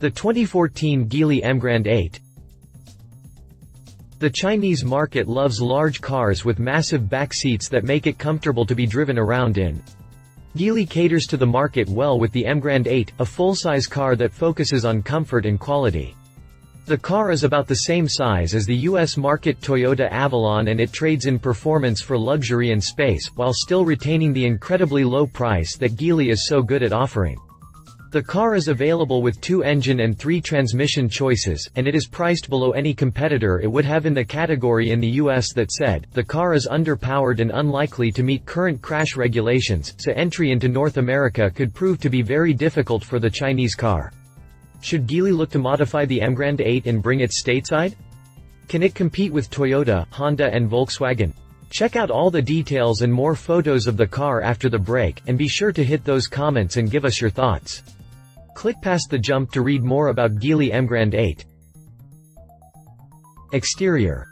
The 2014 Geely Emgrand 8. The Chinese market loves large cars with massive back seats that make it comfortable to be driven around in. Geely caters to the market well with the Emgrand 8, a full-size car that focuses on comfort and quality. The car is about the same size as the US market Toyota Avalon, and it trades in performance for luxury and space, while still retaining the incredibly low price that Geely is so good at offering. The car is available with 2 engine and 3 transmission choices, and it is priced below any competitor it would have in the category in the US. That said, the car is underpowered and unlikely to meet current crash regulations, so entry into North America could prove to be very difficult for the Chinese car. Should Geely look to modify the Emgrand 8 and bring it stateside? Can it compete with Toyota, Honda and Volkswagen? Check out all the details and more photos of the car after the break, and be sure to hit those comments and give us your thoughts. Click past the jump to read more about Geely Emgrand 8. Exterior.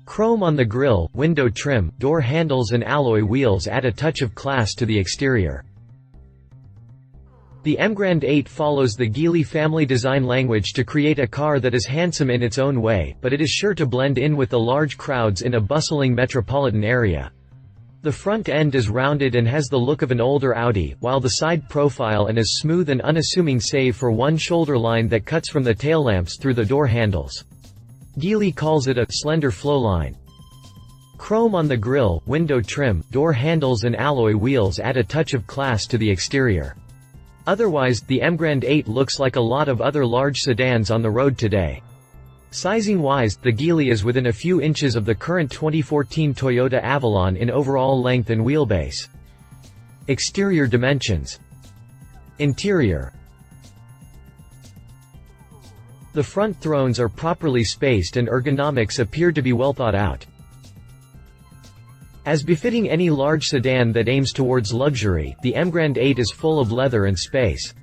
Chrome on the grille, window trim, door handles and alloy wheels add a touch of class to the exterior. The Emgrand 8 follows the Geely family design language to create a car that is handsome in its own way, but it is sure to blend in with the large crowds in a bustling metropolitan area. The front end is rounded and has the look of an older Audi, while the side profile and is smooth and unassuming save for one shoulder line that cuts from the tail lamps through the door handles. Geely calls it a slender flowline. Chrome on the grille, window trim, door handles and alloy wheels add a touch of class to the exterior. Otherwise, the Emgrand 8 looks like a lot of other large sedans on the road today. Sizing-wise, the Geely is within a few inches of the current 2014 Toyota Avalon in overall length and wheelbase. Exterior dimensions. Interior. The front thrones are properly spaced and ergonomics appear to be well thought out. As befitting any large sedan that aims towards luxury, the Emgrand 8 is full of leather and space.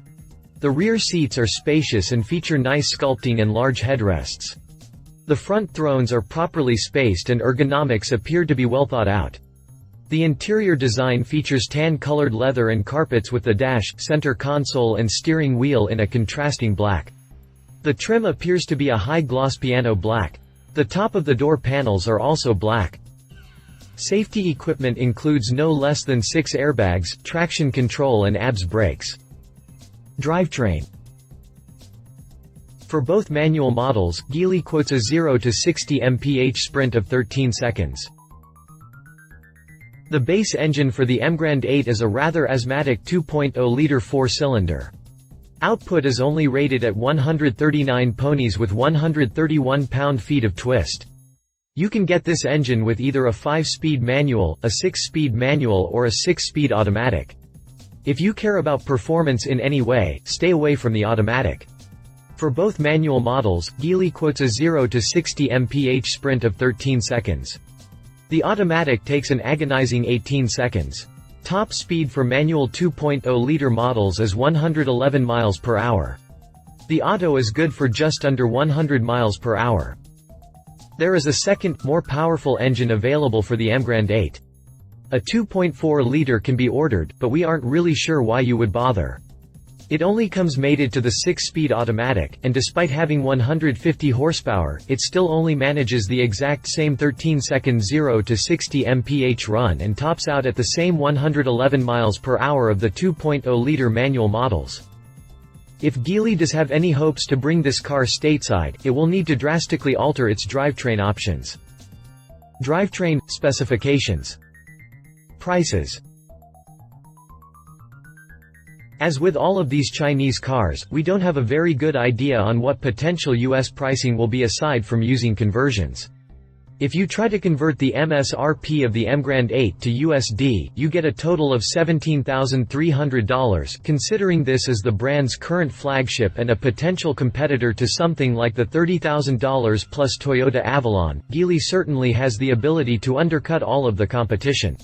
The rear seats are spacious and feature nice sculpting and large headrests. The front thrones are properly spaced and ergonomics appear to be well thought out. The interior design features tan-colored leather and carpets with the dash, center console and steering wheel in a contrasting black. The trim appears to be a high-gloss piano black. The top of the door panels are also black. Safety equipment includes no less than 6 airbags, traction control and ABS brakes. Drivetrain. For both manual models, Geely quotes a 0 to 60 mph sprint of 13 seconds. The base engine for the Emgrand 8 is a rather asthmatic 2.0-liter 4-cylinder. Output is only rated at 139 ponies with 131 pound-feet of twist. You can get this engine with either a 5-speed manual, a 6-speed manual or a 6-speed automatic. If you care about performance in any way, stay away from the automatic. For both manual models, Geely quotes a 0 to 60 mph sprint of 13 seconds. The automatic takes an agonizing 18 seconds. Top speed for manual 2.0-liter models is 111 miles per hour. The auto is good for just under 100 miles per hour. There is a second, more powerful engine available for the Emgrand 8. A 2.4-liter can be ordered, but we aren't really sure why you would bother. It only comes mated to the 6-speed automatic, and despite having 150 horsepower, it still only manages the exact same 13-second 0 to 60 mph run and tops out at the same 111 miles per hour of the 2.0-liter manual models. If Geely does have any hopes to bring this car stateside, it will need to drastically alter its drivetrain options. Drivetrain specifications. Prices. As with all of these Chinese cars, we don't have a very good idea on what potential US pricing will be aside from using conversions. If you try to convert the MSRP of the Emgrand 8 to USD, you get a total of $17,300. Considering this as the brand's current flagship and a potential competitor to something like the $30,000 plus Toyota Avalon, Geely certainly has the ability to undercut all of the competition.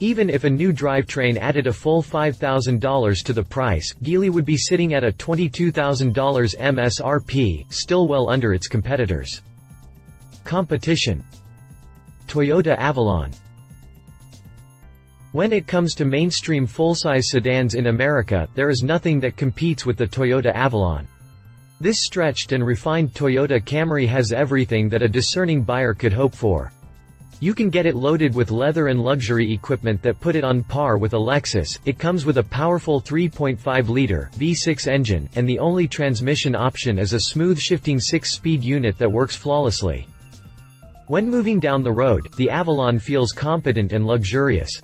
Even if a new drivetrain added a full $5,000 to the price, Geely would be sitting at a $22,000 MSRP, still well under its competitors. Competition. Toyota Avalon. When it comes to mainstream full-size sedans in America, there is nothing that competes with the Toyota Avalon. This stretched and refined Toyota Camry has everything that a discerning buyer could hope for. You can get it loaded with leather and luxury equipment that put it on par with a Lexus. It comes with a powerful 3.5-liter V6 engine, and the only transmission option is a smooth shifting 6-speed unit that works flawlessly. When moving down the road, the Avalon feels competent and luxurious.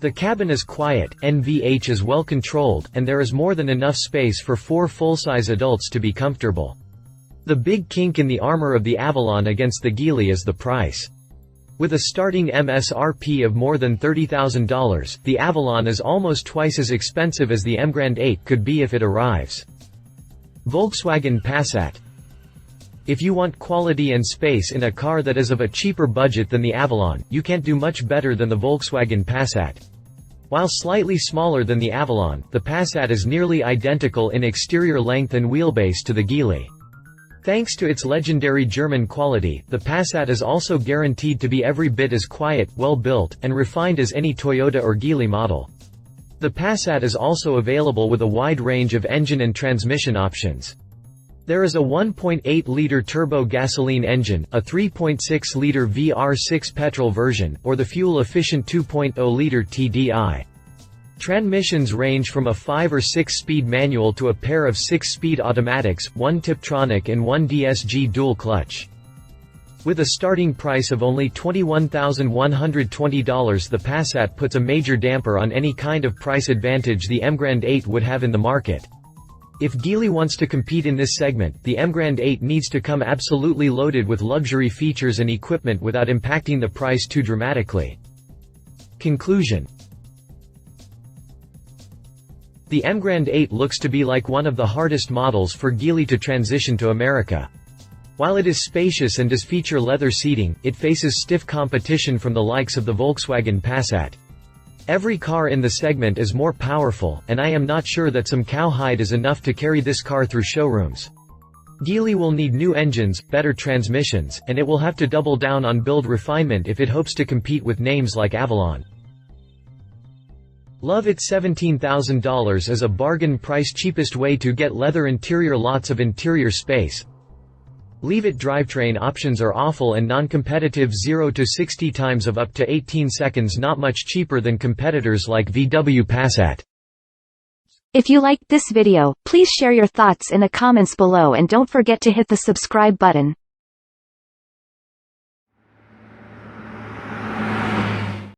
The cabin is quiet, NVH is well controlled, and there is more than enough space for 4 full-size adults to be comfortable. The big kink in the armor of the Avalon against the Geely is the price. With a starting MSRP of more than $30,000, the Avalon is almost twice as expensive as the Emgrand 8 could be if it arrives. Volkswagen Passat. If you want quality and space in a car that is of a cheaper budget than the Avalon, you can't do much better than the Volkswagen Passat. While slightly smaller than the Avalon, the Passat is nearly identical in exterior length and wheelbase to the Geely. Thanks to its legendary German quality, the Passat is also guaranteed to be every bit as quiet, well-built, and refined as any Toyota or Geely model. The Passat is also available with a wide range of engine and transmission options. There is a 1.8-liter turbo gasoline engine, a 3.6-liter VR6 petrol version, or the fuel-efficient 2.0-liter TDI. Transmissions range from a 5- or 6-speed manual to a pair of 6-speed automatics, 1 Tiptronic and 1 DSG dual-clutch. With a starting price of only $21,120, the Passat puts a major damper on any kind of price advantage the Emgrand 8 would have in the market. If Geely wants to compete in this segment, the Emgrand 8 needs to come absolutely loaded with luxury features and equipment without impacting the price too dramatically. Conclusion. The Emgrand 8 looks to be like one of the hardest models for Geely to transition to America. While it is spacious and does feature leather seating, it faces stiff competition from the likes of the Volkswagen Passat. Every car in the segment is more powerful, and I am not sure that some cowhide is enough to carry this car through showrooms. Geely will need new engines, better transmissions, and it will have to double down on build refinement if it hopes to compete with names like Avalon. Love it. $17,000 is a bargain price, cheapest way to get leather interior, lots of interior space. Leave it. Drivetrain options are awful and non-competitive. 0 to 60 times of up to 18 seconds, not much cheaper than competitors like VW Passat. If you liked this video, please share your thoughts in the comments below and don't forget to hit the subscribe button.